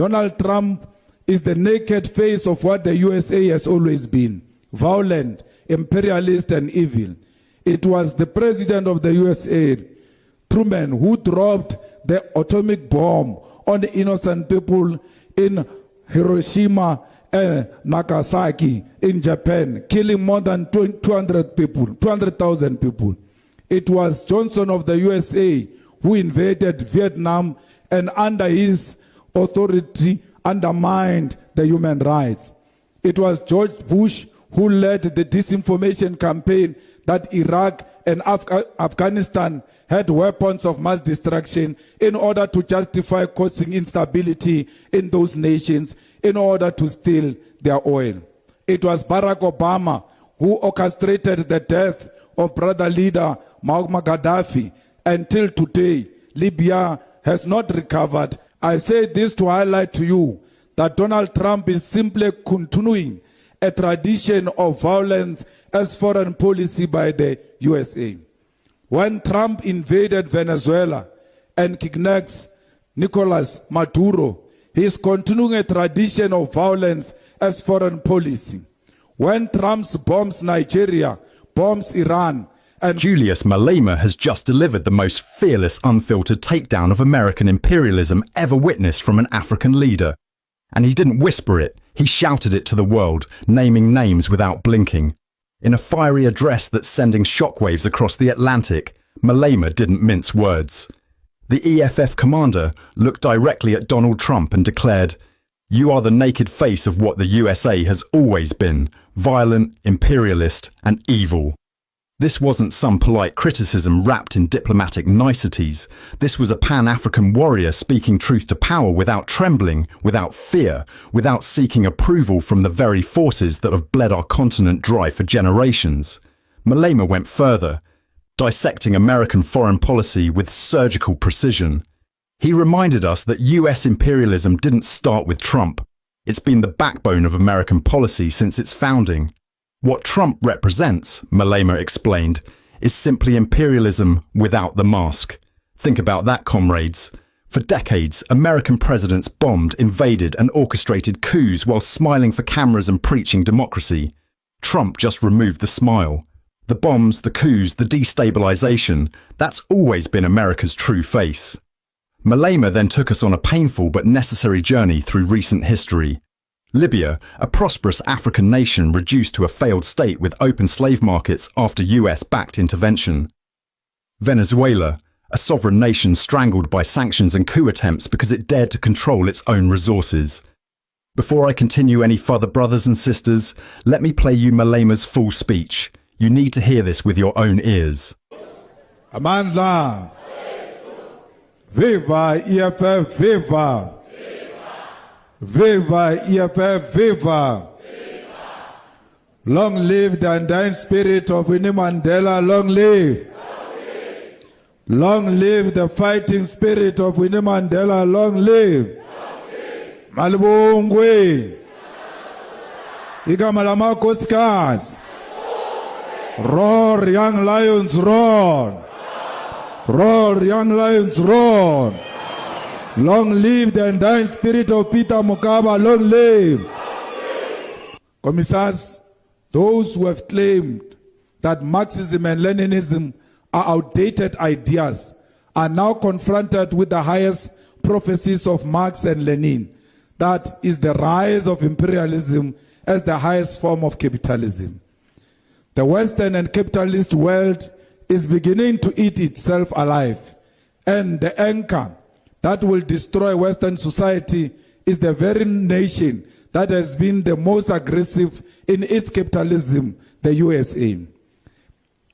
Donald Trump is the naked face of what the USA has always been: violent, imperialist, and evil. It was the president of the USA, Truman, who dropped the atomic bomb on the innocent people in Hiroshima and Nagasaki in Japan, killing more than 200,000 people. It was Johnson of the USA who invaded Vietnam and under his authority undermined the human rights. It was George Bush who led the disinformation campaign that Iraq and Afghanistan had weapons of mass destruction in order to justify causing instability in those nations in order to steal their oil. It was Barack Obama who orchestrated the death of brother leader Muammar Gaddafi. Until today, Libya has not recovered. I say this to highlight to you that Donald Trump is simply continuing a tradition of violence as foreign policy by the USA. When Trump invaded Venezuela and kidnaps Nicolas Maduro, he is continuing a tradition of violence as foreign policy. When Trump bombs Nigeria, bombs Iran, and Julius Malema has just delivered the most fearless, unfiltered takedown of American imperialism ever witnessed from an African leader. And he didn't whisper it, he shouted it to the world, naming names without blinking. In a fiery address that's sending shockwaves across the Atlantic, Malema didn't mince words. The EFF commander looked directly at Donald Trump and declared, "You are the naked face of what the USA has always been, violent, imperialist, and evil." This wasn't some polite criticism wrapped in diplomatic niceties. This was a Pan-African warrior speaking truth to power without trembling, without fear, without seeking approval from the very forces that have bled our continent dry for generations. Malema went further, dissecting American foreign policy with surgical precision. He reminded us that US imperialism didn't start with Trump. It's been the backbone of American policy since its founding. What Trump represents, Malema explained, is simply imperialism without the mask. Think about that, comrades. For decades, American presidents bombed, invaded, and orchestrated coups while smiling for cameras and preaching democracy. Trump just removed the smile. The bombs, the coups, the destabilization, that's always been America's true face. Malema then took us on a painful but necessary journey through recent history. Libya, a prosperous African nation reduced to a failed state with open slave markets after US-backed intervention. Venezuela, a sovereign nation strangled by sanctions and coup attempts because it dared to control its own resources. Before I continue any further, brothers and sisters, let me play you Malema's full speech. You need to hear this with your own ears. Amandla. Viva EFF, viva. Viva EFF, viva. Long live the undying spirit of Winnie Mandela, long live. Long live the fighting spirit of Winnie Mandela, long live. Malibongwe. Igama lamakosikazi. Roar, young lions, roar. Roar, young lions, roar. Long live the undying spirit of Peter Mokaba, long live. Commissars, those who have claimed that Marxism and Leninism are outdated ideas are now confronted with the highest prophecies of Marx and Lenin. That is the rise of imperialism as the highest form of capitalism. The Western and capitalist world is beginning to eat itself alive, and the anchor that will destroy Western society is the very nation that has been the most aggressive in its capitalism, the USA.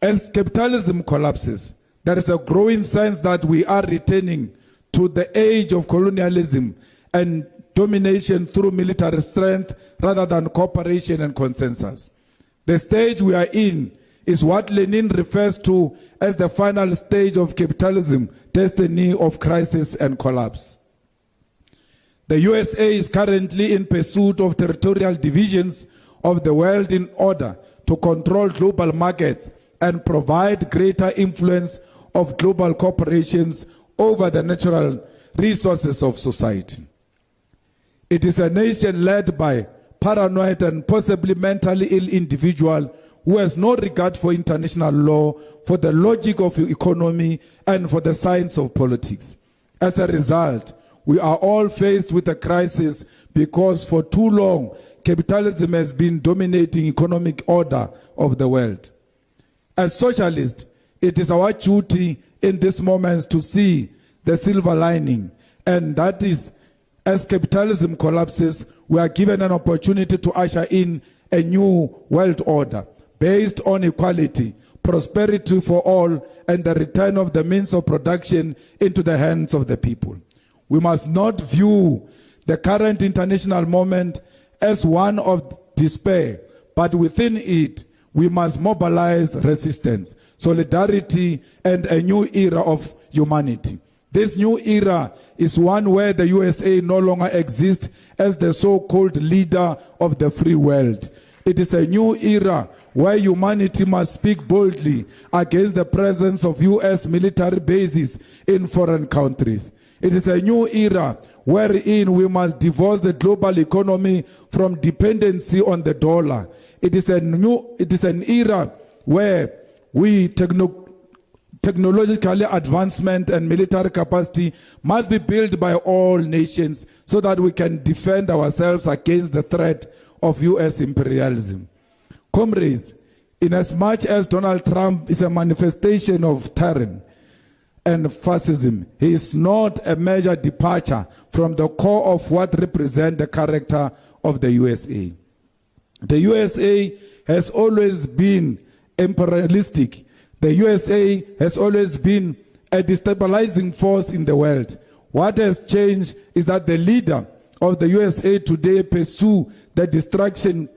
As capitalism collapses, there is a growing sense that we are returning to the age of colonialism and domination through military strength rather than cooperation and consensus. The stage we are in is what Lenin refers to as the final stage of capitalism, destiny of crisis and collapse. The USA is currently in pursuit of territorial divisions of the world in order to control global markets and provide greater influence of global corporations over the natural resources of society. It is a nation led by paranoid and possibly mentally ill individual who has no regard for international law, for the logic of economy, and for the science of politics. As a result, we are all faced with a crisis because for too long, capitalism has been dominating economic order of the world. As socialists, it is our duty in this moment to see the silver lining, and that is, as capitalism collapses, we are given an opportunity to usher in a new world order based on equality, prosperity for all, and the return of the means of production into the hands of the people. We must not view the current international moment as one of despair, but within it, we must mobilize resistance, solidarity, and a new era of humanity. This new era is one where the USA no longer exists as the so-called leader of the free world. It is a new era where humanity must speak boldly against the presence of US military bases in foreign countries. It is a new era wherein we must divorce the global economy from dependency on the dollar. It is an era where we technological advancement and military capacity must be built by all nations so that we can defend ourselves against the threat of US imperialism. Comrades, inasmuch as Donald Trump is a manifestation of tyranny and fascism, he is not a major departure from the core of what represents the character of the USA. The USA has always been imperialistic. The USA has always been a destabilizing force in the world. What has changed is that the leader of the USA today pursue the destructive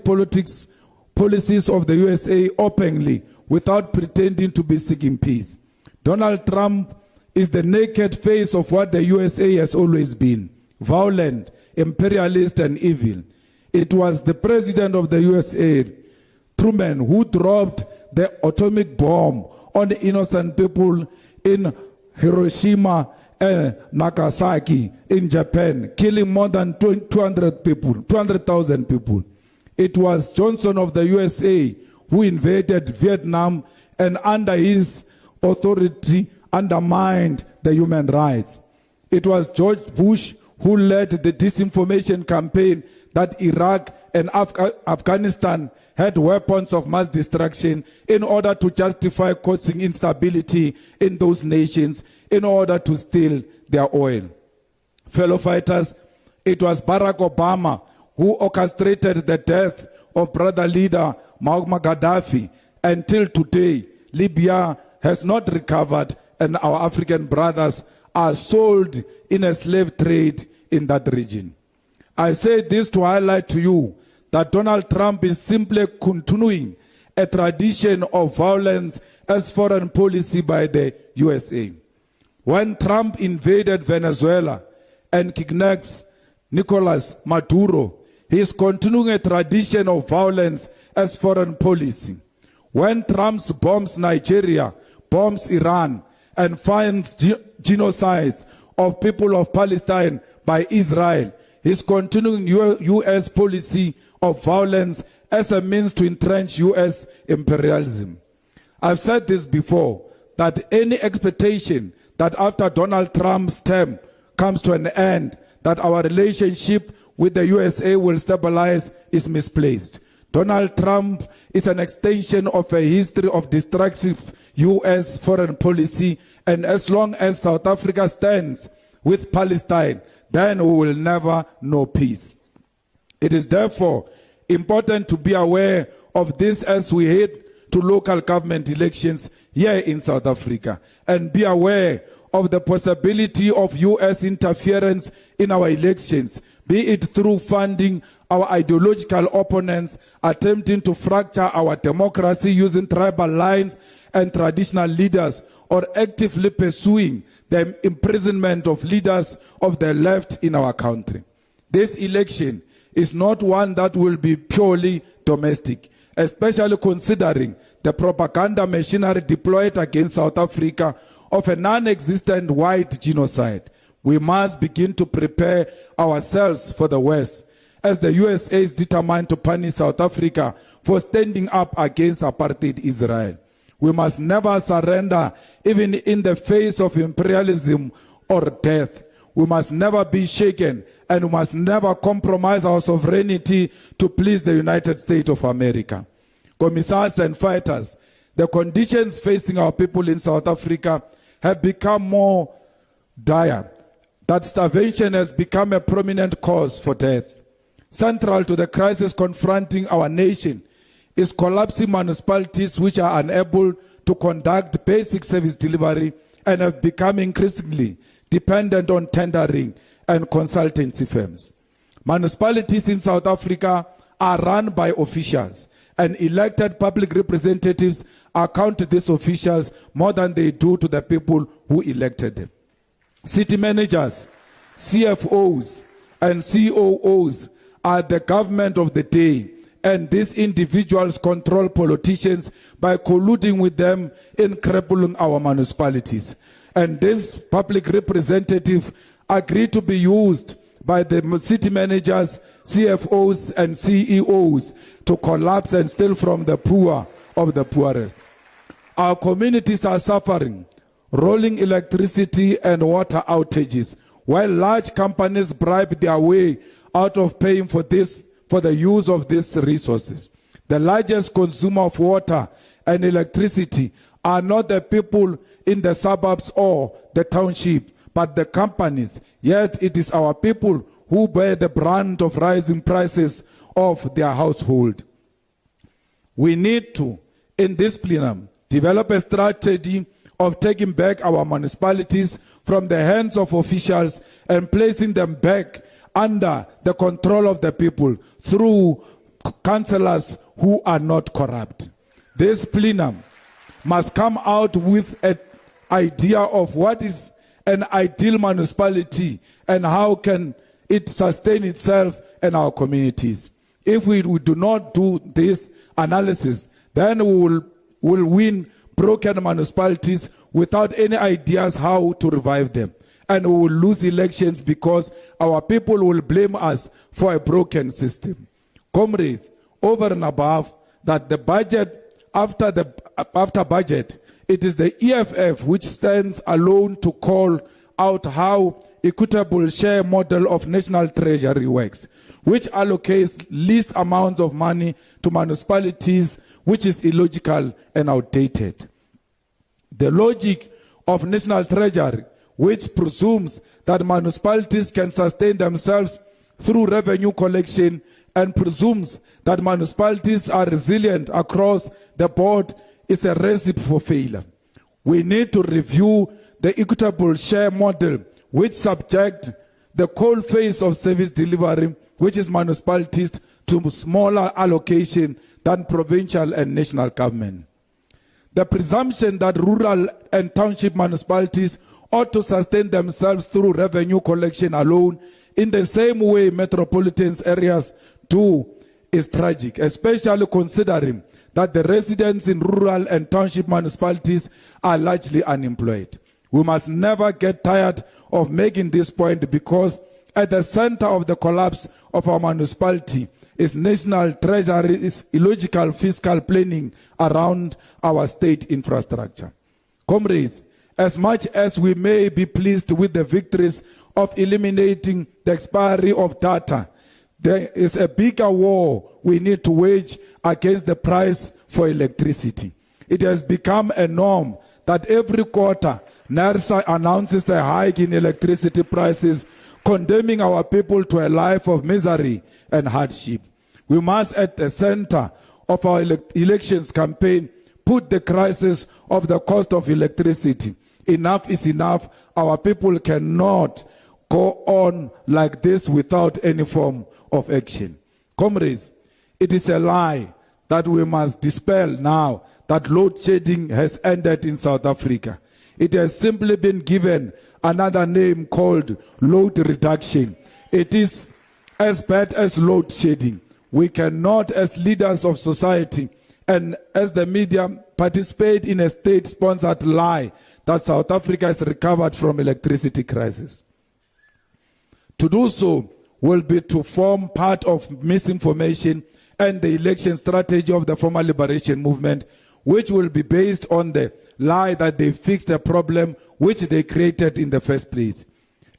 policies of the USA openly without pretending to be seeking peace. Donald Trump is the naked face of what the USA has always been: violent, imperialist, and evil. It was the president of the USA, Truman, who dropped the atomic bomb on the innocent people in Hiroshima and Nagasaki in Japan, killing more than 200,000 people. It was Johnson of the USA who invaded Vietnam and under his authority undermined the human rights. It was George Bush who led the disinformation campaign that Iraq and Afghanistan had weapons of mass destruction in order to justify causing instability in those nations in order to steal their oil. Fellow fighters, it was Barack Obama who orchestrated the death of brother leader Muammar Gaddafi. Until today, Libya has not recovered and our African brothers are sold in a slave trade in that region. I say this to highlight to you that Donald Trump is simply continuing a tradition of violence as foreign policy by the USA. When Trump invaded Venezuela and kidnaps Nicolas Maduro, he is continuing a tradition of violence as foreign policy. When Trump bombs Nigeria, bombs Iran, and finds genocides of people of Palestine by Israel, he is continuing U.S. policy of violence as a means to entrench U.S. imperialism. I've said this before, that any expectation that after Donald Trump's term comes to an end, that our relationship with the USA will stabilize is misplaced. Donald Trump is an extension of a history of destructive U.S. foreign policy, and as long as South Africa stands with Palestine, then we will never know peace. It is therefore important to be aware of this as we head to local government elections here in South Africa, and be aware of the possibility of U.S. interference in our elections, be it through funding our ideological opponents, attempting to fracture our democracy using tribal lines and traditional leaders, or actively pursuing the imprisonment of leaders of the left in our country. This election is not one that will be purely domestic, especially considering the propaganda machinery deployed against South Africa of a non-existent white genocide. We must begin to prepare ourselves for the West, as the USA is determined to punish South Africa for standing up against apartheid Israel. We must never surrender, even in the face of imperialism or death. We must never be shaken, and we must never compromise our sovereignty to please the United States of America. Commissars and fighters, the conditions facing our people in South Africa have become more dire. That starvation has become a prominent cause for death. Central to the crisis confronting our nation is collapsing municipalities which are unable to conduct basic service delivery and have become increasingly dependent on tendering and consultancy firms. Municipalities in South Africa are run by officials, and elected public representatives account to these officials more than they do to the people who elected them. City managers, CFOs, and COOs are the government of the day, and these individuals control politicians by colluding with them in crippling our municipalities. And these public representatives agree to be used by the city managers, CFOs, and CEOs to collapse and steal from the poor of the poorest. Our communities are suffering rolling electricity and water outages, while large companies bribe their way out of paying for the use of these resources. The largest consumer of water and electricity are not the people in the suburbs or the township, but the companies. Yet it is our people who bear the brunt of rising prices of their household. We need to, in this plenum, develop a strategy of taking back our municipalities from the hands of officials and placing them back under the control of the people through councillors who are not corrupt. This plenum must come out with an idea of what is an ideal municipality and how can it sustain itself and our communities. If we do not do this analysis, then we will win broken municipalities without any ideas how to revive them. And we will lose elections because our people will blame us for a broken system. Comrades, over and above that, the budget, after budget, it is the EFF which stands alone to call out how equitable share model of national treasury works, which allocates least amounts of money to municipalities, which is illogical and outdated. The logic of national treasury, which presumes that municipalities can sustain themselves through revenue collection and presumes that municipalities are resilient across the board, is a recipe for failure. We need to review the equitable share model, which subject the coal face of service delivery, which is municipalities, to smaller allocation than provincial and national government. The presumption that rural and township municipalities ought to sustain themselves through revenue collection alone in the same way metropolitan areas do is tragic, especially considering that the residents in rural and township municipalities are largely unemployed. We must never get tired of making this point, because at the center of the collapse of our municipality is national treasury's illogical fiscal planning around our state infrastructure. Comrades, as much as we may be pleased with the victories of eliminating the expiry of data, there is a bigger war we need to wage against the price for electricity. It has become a norm that every quarter NERSA announces a hike in electricity prices, condemning our people to a life of misery and hardship. We must, at the center of our elections campaign, put the crisis of the cost of electricity. Enough is enough. Our people cannot go on like this without any form of action. Comrades, it is a lie that we must dispel now that load shedding has ended in South Africa. It has simply been given another name called load reduction. It is as bad as load shedding. We cannot, as leaders of society and as the media, participate in a state-sponsored lie that South Africa has recovered from electricity crisis. To do so will be to form part of misinformation and the election strategy of the former liberation movement, which will be based on the lie that they fixed a problem which they created in the first place.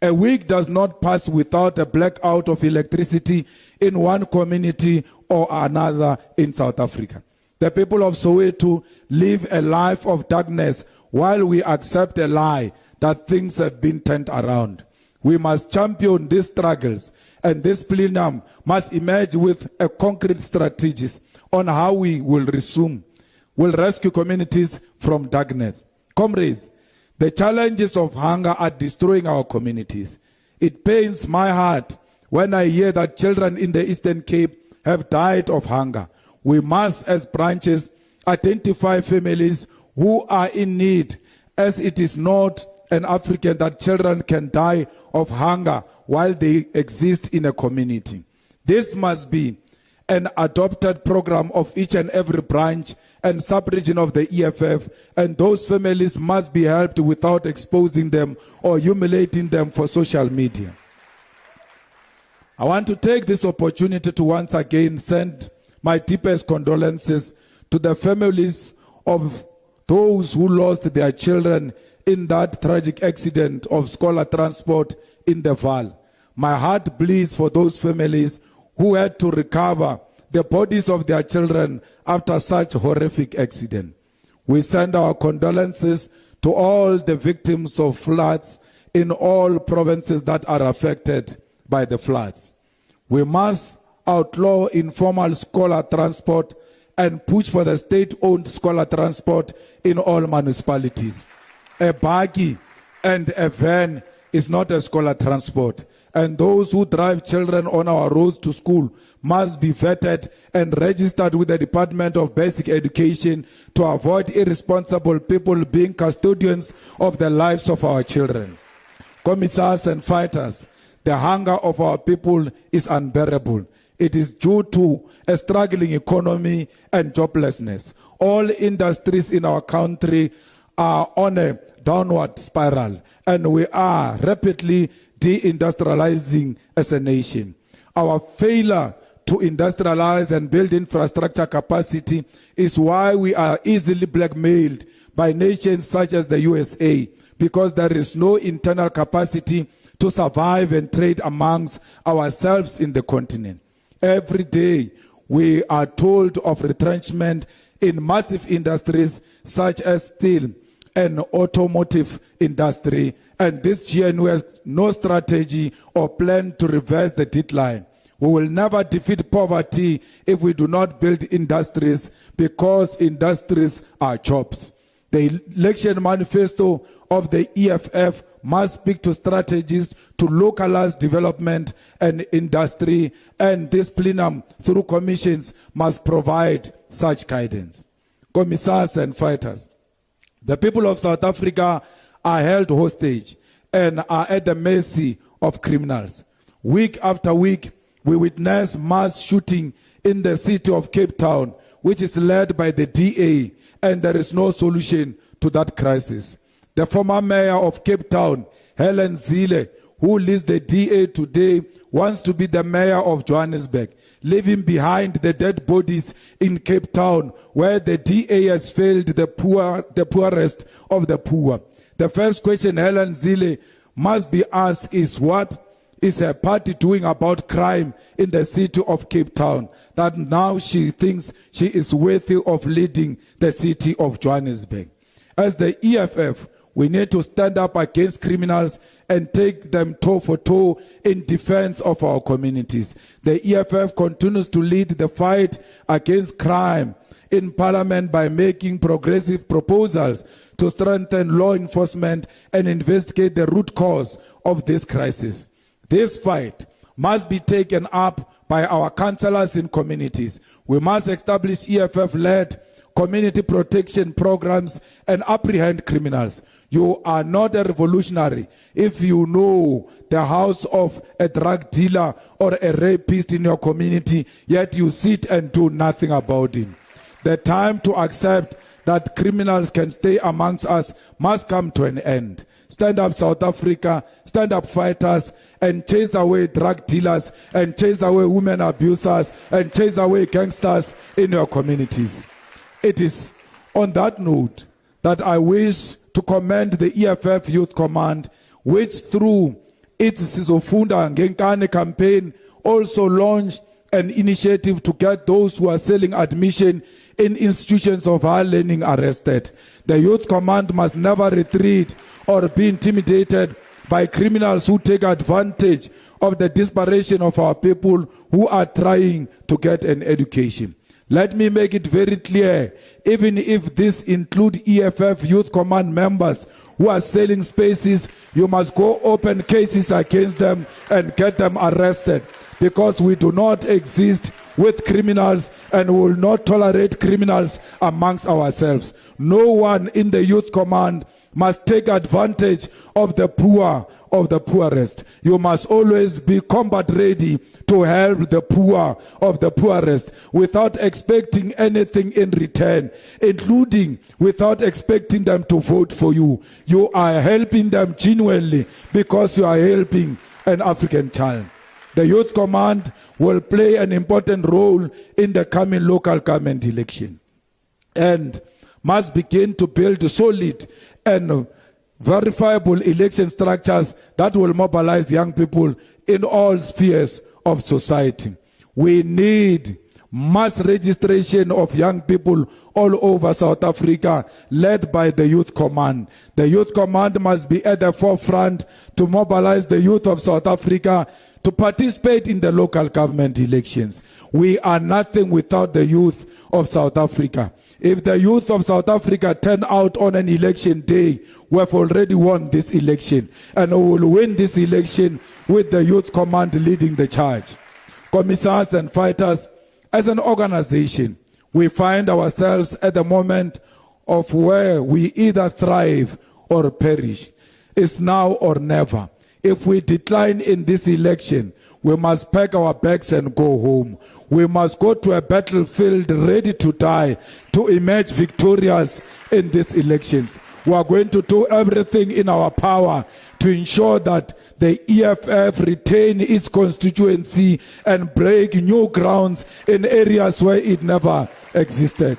A week does not pass without a blackout of electricity in one community or another in South Africa. The people of Soweto live a life of darkness while we accept a lie that things have been turned around. We must champion these struggles, and this plenum must emerge with a concrete strategies on how we will rescue communities from darkness. Comrades, the challenges of hunger are destroying our communities. It pains my heart when I hear that children in the Eastern Cape have died of hunger. We must, as branches, identify families who are in need, as it is not an African that children can die of hunger while they exist in a community. This must be an adopted program of each and every branch and sub-region of the EFF, and those families must be helped without exposing them or humiliating them for social media. I want to take this opportunity to once again send my deepest condolences to the families of those who lost their children in that tragic accident of scholar transport in the Vaal. My heart bleeds for those families who had to recover the bodies of their children after such horrific accident. We send our condolences to all the victims of floods in all provinces that are affected by the floods. We must outlaw informal scholar transport and push for the state-owned scholar transport in all municipalities. A buggy and a van is not a scholar transport, and those who drive children on our roads to school must be vetted and registered with the Department of Basic Education to avoid irresponsible people being custodians of the lives of our children. Commissars and fighters, the hunger of our people is unbearable. It is due to a struggling economy and joblessness. All industries in our country are on a downward spiral, and we are rapidly deindustrializing as a nation. Our failure to industrialize and build infrastructure capacity is why we are easily blackmailed by nations such as the USA, because there is no internal capacity to survive and trade amongst ourselves in the continent. Every day we are told of retrenchment in massive industries such as steel and automotive industry, and this GNU has no strategy or plan to reverse the decline. We will never defeat poverty if we do not build industries, because industries are jobs. The election manifesto of the EFF must speak to strategies to localize development and industry, and this plenum through commissions must provide such guidance. Commissars and fighters, the people of South Africa are held hostage and are at the mercy of criminals. Week after week, we witness mass shooting in the city of Cape Town, which is led by the DA, and there is no solution to that crisis. The former mayor of Cape Town, Helen Zille, who leads the DA today, wants to be the mayor of Johannesburg, leaving behind the dead bodies in Cape Town, where the DA has failed the poorest of the poor. The first question Helen Zille must be asked is, what is her party doing about crime in the city of Cape Town, that now she thinks she is worthy of leading the city of Johannesburg? As the EFF, we need to stand up against criminals and take them toe for toe in defense of our communities. The EFF continues to lead the fight against crime in Parliament by making progressive proposals to strengthen law enforcement and investigate the root cause of this crisis. This fight must be taken up by our councillors in communities. We must establish EFF-led community protection programs and apprehend criminals. You are not a revolutionary if you know the house of a drug dealer or a rapist in your community, yet you sit and do nothing about it. The time to accept that criminals can stay amongst us must come to an end. Stand Up South Africa, Stand Up Fighters, and chase away drug dealers, and chase away women abusers, and chase away gangsters in your communities. It is on that note that I wish to commend the EFF Youth Command, which through its Sizofunda Ngenkane campaign also launched an initiative to get those who are selling admission in institutions of higher learning arrested. The Youth Command must never retreat or be intimidated by criminals who take advantage of the desperation of our people who are trying to get an education. Let me make it very clear, even if this includes EFF Youth Command members who are selling spaces, you must go open cases against them and get them arrested, because we do not exist with criminals and will not tolerate criminals amongst ourselves. No one in the Youth Command must take advantage of the poor, of the poorest. You must always be combat ready to help the poor of the poorest without expecting anything in return, including without expecting them to vote for you. You are helping them genuinely because you are helping an African child. The Youth Command will play an important role in the coming local government elections and must begin to build solid and verifiable election structures that will mobilize young people in all spheres of society. We need mass registration of young people all over South Africa, led by the Youth Command. The Youth Command must be at the forefront to mobilize the youth of South Africa to participate in the local government elections. We are nothing without the youth of South Africa. If the youth of South Africa turn out on an election day, we have already won this election, and we will win this election with the Youth Command leading the charge. Commissars and fighters, as an organization, we find ourselves at the moment of where we either thrive or perish. It's now or never. If we decline in this election, we must pack our bags and go home. We must go to a battlefield ready to die to emerge victorious in these elections. We are going to do everything in our power to ensure that the EFF retain its constituency and break new grounds in areas where it never existed.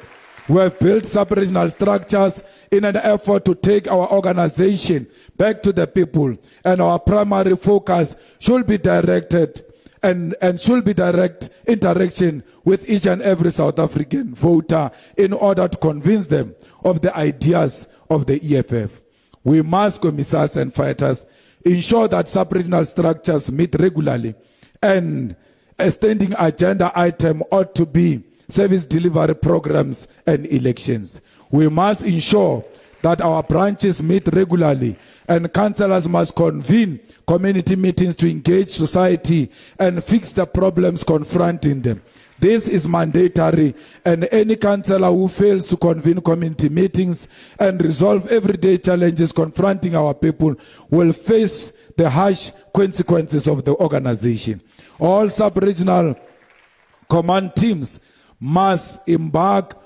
We have built sub-regional structures in an effort to take our organization back to the people, and our primary focus should be directed and should be direct interaction with each and every South African voter in order to convince them of the ideas of the EFF. We must, commissars and fighters, ensure that sub-regional structures meet regularly, and a standing agenda item ought to be service delivery programs and elections. We must ensure that our branches meet regularly, and councillors must convene community meetings to engage society and fix the problems confronting them. This is mandatory, and any councillor who fails to convene community meetings and resolve everyday challenges confronting our people will face the harsh consequences of the organization. All sub-regional command teams must embark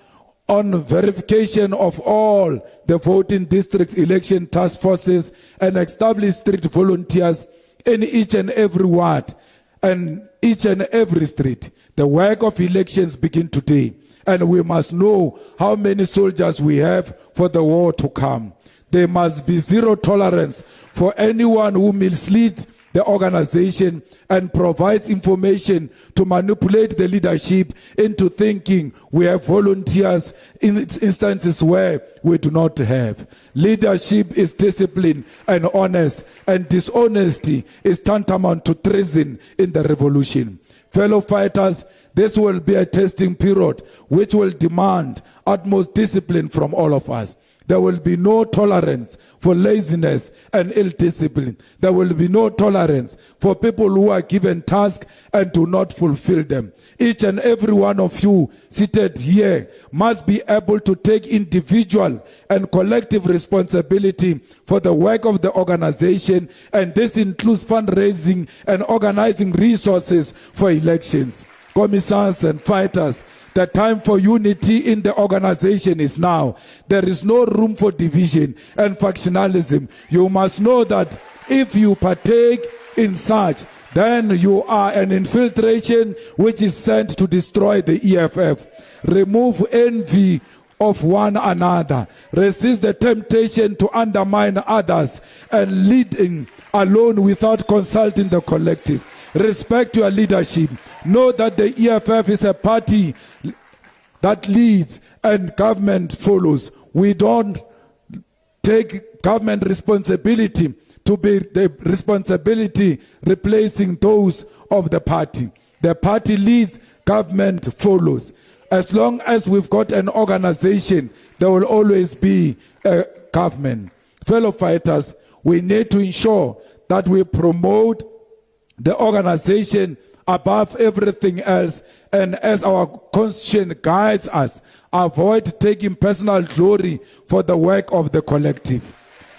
on verification of all the voting districts, election task forces, and establish strict volunteers in each and every ward and each and every street. The work of elections begin today, and we must know how many soldiers we have for the war to come. There must be zero tolerance for anyone who misleads the organization and provides information to manipulate the leadership into thinking we have volunteers in instances where we do not have. Leadership is disciplined and honest, and dishonesty is tantamount to treason in the revolution. Fellow fighters, this will be a testing period which will demand utmost discipline from all of us. There will be no tolerance for laziness and ill discipline. There will be no tolerance for people who are given tasks and do not fulfill them. Each and every one of you seated here must be able to take individual and collective responsibility for the work of the organization, and this includes fundraising and organizing resources for elections. commissars and fighters, the time for unity in the organization is now. There is no room for division and factionalism. You must know that if you partake in such, then you are an infiltration which is sent to destroy the EFF. Remove envy of one another. Resist the temptation to undermine others and leading alone without consulting the collective. Respect your leadership. Know that the EFF is a party that leads and government follows. We don't take government responsibility to be the responsibility replacing those of the party. The party leads, government follows. As long as we've got an organization, there will always be a government. Fellow fighters, we need to ensure that we promote the organization above everything else, and as our constitution guides us, avoid taking personal glory for the work of the collective.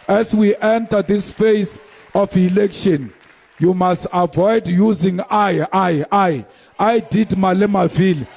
As we enter this phase of election, you must avoid using I did Malemaville.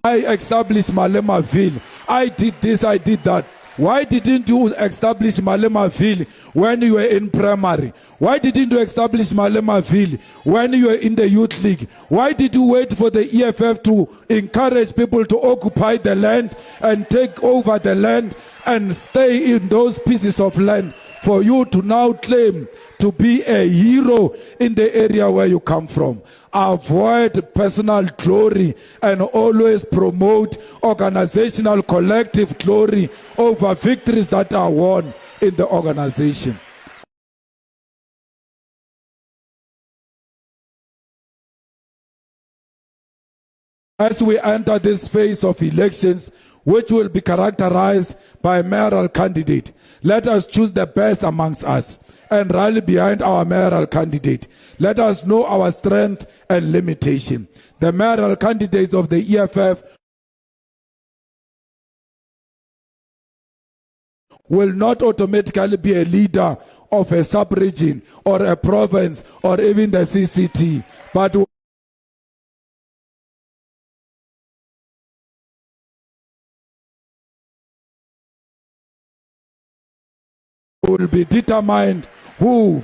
I established Malemaville. I did this, I did that. Why didn't you establish Malemaville when you were in primary? Why didn't you establish Malemaville when you were in the youth league? Why did you wait for the EFF to encourage people to occupy the land and take over the land and stay in those pieces of land for you to now claim to be a hero in the area where you come from? Avoid personal glory and always promote organizational collective glory over victories that are won in the organization. As we enter this phase of elections, which will be characterized by a mayoral candidate, let us choose the best amongst us and rally behind our mayoral candidate. Let us know our strength and limitation. The mayoral candidates of the EFF will not automatically be a leader of a sub-region or a province or even the CCT, but will be determined who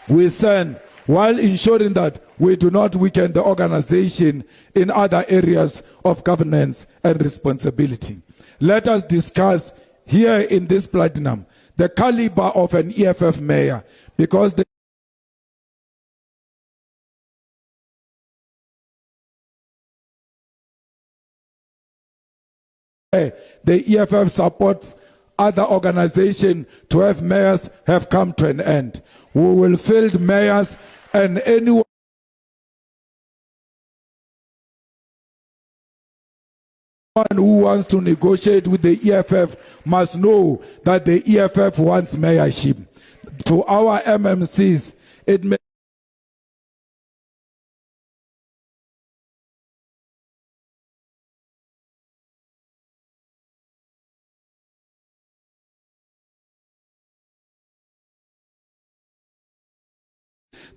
we send, while ensuring that we do not weaken the organization in other areas of governance and responsibility. Let us discuss here in this platinum the caliber of an EFF mayor, because the EFF supports other organizations to have mayors have come to an end. We will field mayors, and anyone who wants to negotiate with the EFF must know that the EFF wants mayorship. To our MMCs, it may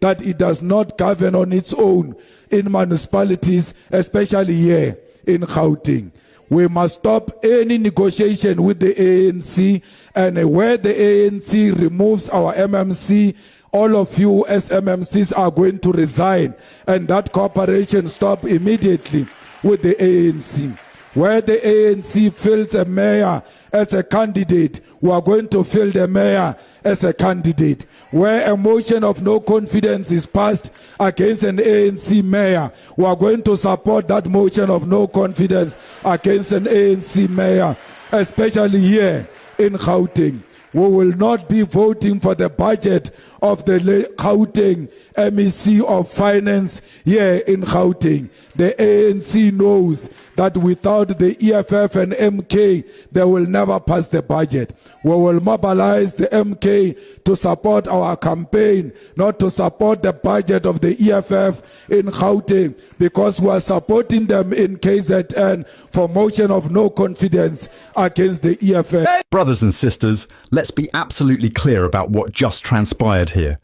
that it does not govern on its own in municipalities, especially here in Gauteng. We must stop any negotiation with the ANC, and where the ANC removes our MMC, all of you as MMCs are going to resign, and that cooperation stop immediately with the ANC. Where the ANC fields a mayor as a candidate, we are going to field a mayor as a candidate. Where a motion of no confidence is passed against an ANC mayor, we are going to support that motion of no confidence against an ANC mayor, especially here in Gauteng. We will not be voting for the budget of the Gauteng MEC of Finance here in Gauteng. The ANC knows that without the EFF and MK, they will never pass the budget. We will mobilize the MK to support our campaign, not to support the budget of the EFF in Gauteng, because we are supporting them in KZN for motion of no confidence against the EFF. Brothers Brothers and sisters, let's be absolutely clear about what just transpired here.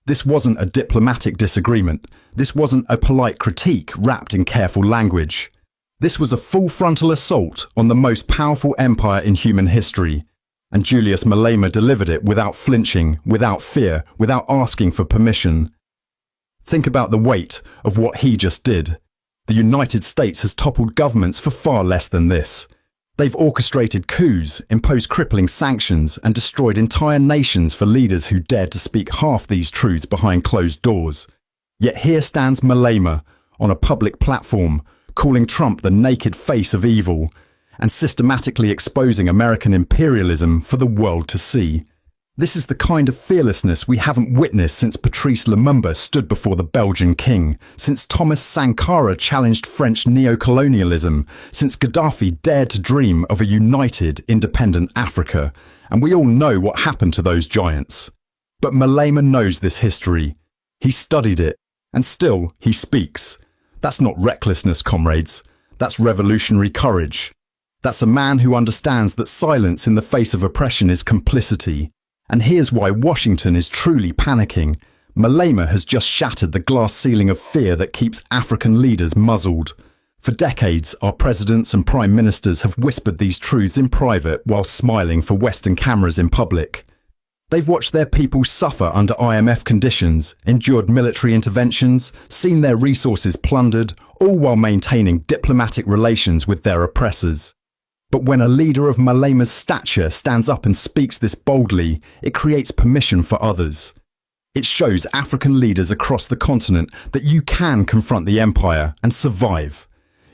This wasn't a diplomatic disagreement. This wasn't a polite critique wrapped in careful language. This was a full frontal assault on the most powerful empire in human history. And Julius Malema delivered it without flinching, without fear, without asking for permission. Think about the weight of what he just did. The United States has toppled governments for far less than this. They've orchestrated coups, imposed crippling sanctions, and destroyed entire nations for leaders who dared to speak half these truths behind closed doors. Yet here stands Malema on a public platform, calling Trump the naked face of evil, and systematically exposing American imperialism for the world to see. This is the kind of fearlessness we haven't witnessed since Patrice Lumumba stood before the Belgian king, since Thomas Sankara challenged French neocolonialism, since Gaddafi dared to dream of a united, independent Africa, and we all know what happened to those giants. But Malema knows this history. He studied it, and still he speaks. That's not recklessness, comrades. That's revolutionary courage. That's a man who understands that silence in the face of oppression is complicity. And here's why Washington is truly panicking. Malema has just shattered the glass ceiling of fear that keeps African leaders muzzled. For decades, our presidents and prime ministers have whispered these truths in private while smiling for Western cameras in public. They've watched their people suffer under IMF conditions, endured military interventions, seen their resources plundered, all while maintaining diplomatic relations with their oppressors. But when a leader of Malema's stature stands up and speaks this boldly, it creates permission for others. It shows African leaders across the continent that you can confront the empire and survive.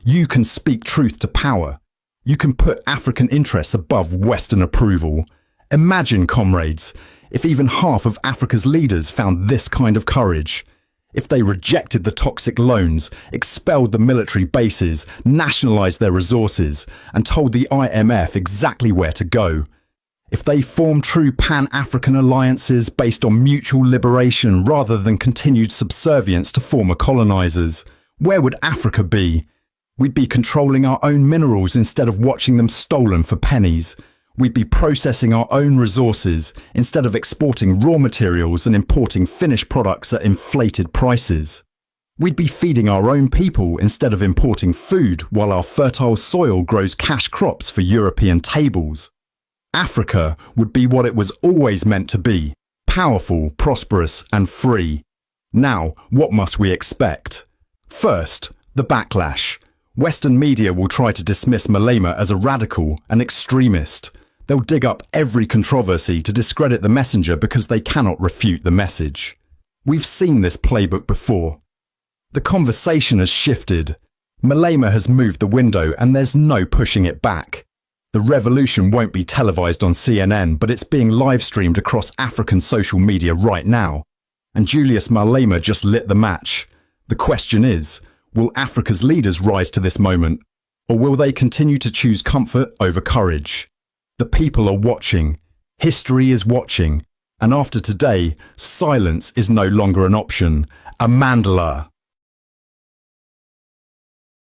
You can speak truth to power. You can put African interests above Western approval. Imagine, comrades, if even half of Africa's leaders found this kind of courage. If they rejected the toxic loans, expelled the military bases, nationalized their resources, and told the IMF exactly where to go. If they formed true Pan-African alliances based on mutual liberation rather than continued subservience to former colonizers, where would Africa be? We'd be controlling our own minerals instead of watching them stolen for pennies. We'd be processing our own resources instead of exporting raw materials and importing finished products at inflated prices. We'd be feeding our own people instead of importing food while our fertile soil grows cash crops for European tables. Africa would be what it was always meant to be: powerful, prosperous, and free. Now, what must we expect? First, the backlash. Western media will try to dismiss Malema as a radical, an extremist. They'll dig up every controversy to discredit the messenger because they cannot refute the message. We've seen this playbook before. The conversation has shifted. Malema has moved the window and there's no pushing it back. The revolution won't be televised on CNN, but it's being live streamed across African social media right now. And Julius Malema just lit the match. The question is, will Africa's leaders rise to this moment, or will they continue to choose comfort over courage? The people are watching. History is watching. And after today, silence is no longer an option. A Mandala.